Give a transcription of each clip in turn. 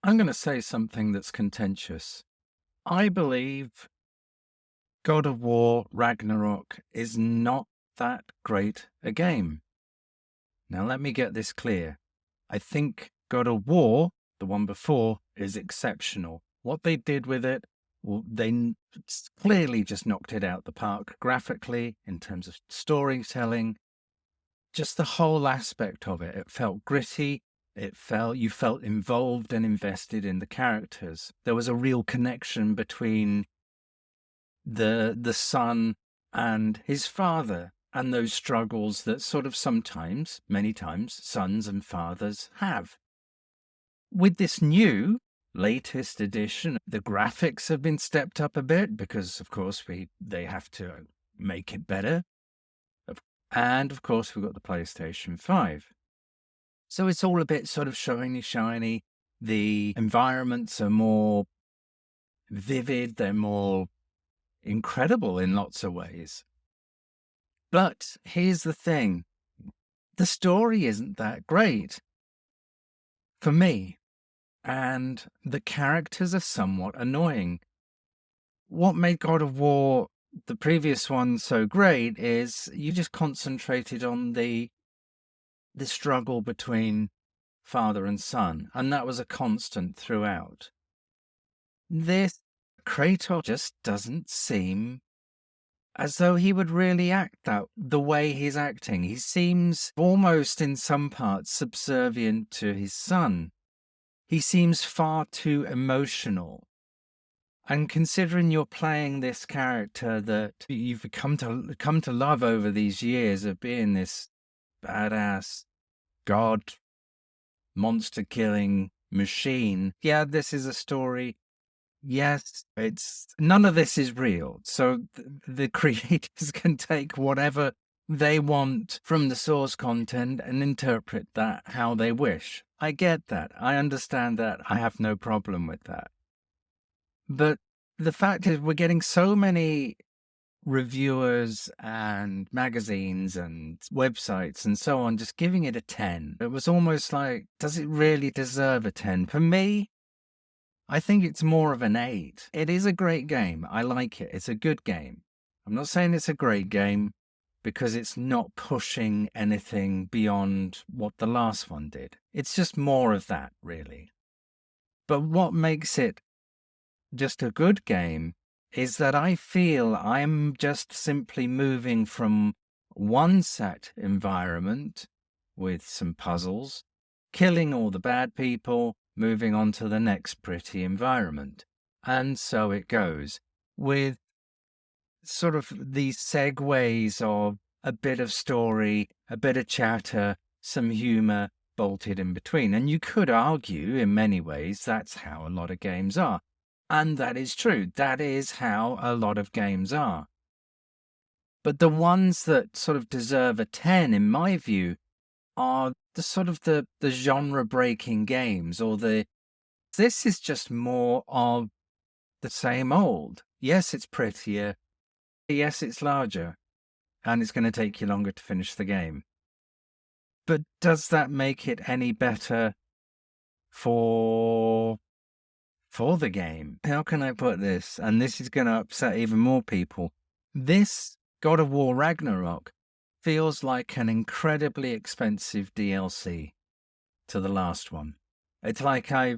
I'm going to say something that's contentious. I believe God of War Ragnarok is not that great a game. Now, let me get this clear. I think God of War, the one before, is exceptional. What they did with it, well, clearly just knocked it out the park graphically, in terms of storytelling, just the whole aspect of it. It felt gritty. You felt involved and invested in the characters. There was a real connection between the son and his father, and those struggles that sort of sometimes, many times, sons and fathers have. With this new latest edition, the graphics have been stepped up a bit because, of course, they have to make it better. And, of course, we've got the PlayStation 5. So it's all a bit sort of shiny. The environments are more vivid. They're more incredible in lots of ways. But here's the thing. The story isn't that great for me. And the characters are somewhat annoying. What made God of War, the previous one, so great is you just concentrated on the struggle between father and son, and that was a constant throughout. This Kratos just doesn't seem as though he would really act that the way he's acting. He seems almost in some parts subservient to his son. He seems far too emotional. And considering you're playing this character that you've come to love over these years of being this badass god monster-killing machine. Yeah, this is a story. Yes, none of this is real. So the creators can take whatever they want from the source content and interpret that how they wish. I get that. I understand that. I have no problem with that. But the fact is, we're getting so many reviewers and magazines and websites and so on just giving it a 10. It was almost like, does it really deserve a 10? For me, I think it's more of an 8. It is a great game. I like it. It's a good game. I'm not saying it's a great game because it's not pushing anything beyond what the last one did. It's just more of that, really. But what makes it just a good game is that I feel I'm just simply moving from one set environment with some puzzles, killing all the bad people, moving on to the next pretty environment. And so it goes, with sort of these segues of a bit of story, a bit of chatter, some humor bolted in between. And you could argue in many ways that's how a lot of games are. And that is true. That is how a lot of games are. But the ones that sort of deserve a 10, in my view, are the sort of the genre-breaking games, or this is just more of the same old. Yes, it's prettier. Yes, it's larger. And it's going to take you longer to finish the game. But does that make it any better for the game? How can I put this? And this is going to upset even more people. This God of War Ragnarok feels like an incredibly expensive DLC to the last one. It's like I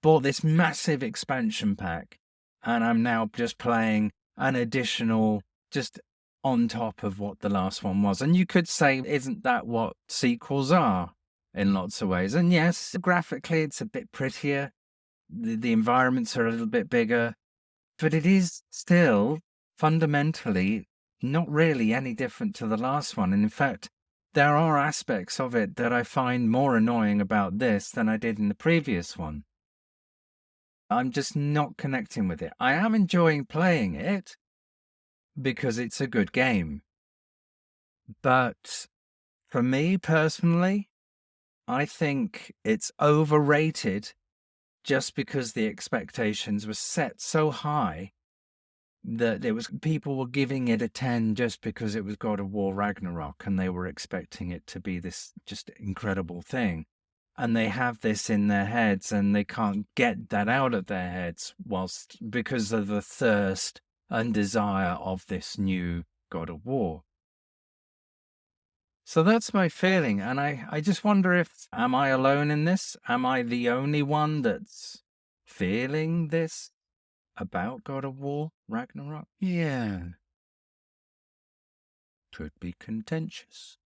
bought this massive expansion pack and I'm now just playing an additional, just on top of what the last one was. And you could say, isn't that what sequels are in lots of ways? And yes, graphically it's a bit prettier. The environments are a little bit bigger, but it is still fundamentally not really any different to the last one. And in fact, there are aspects of it that I find more annoying about this than I did in the previous one. I'm just not connecting with it. I am enjoying playing it because it's a good game. But for me personally, I think it's overrated just because the expectations were set so high that people were giving it a 10 just because it was God of War Ragnarok and they were expecting it to be this just incredible thing. and they have this in their heads and they can't get that out of their heads because of the thirst and desire of this new God of War. So that's my feeling, and I just wonder am I alone in this? Am I the only one that's feeling this about God of War Ragnarok? Yeah. Could be contentious.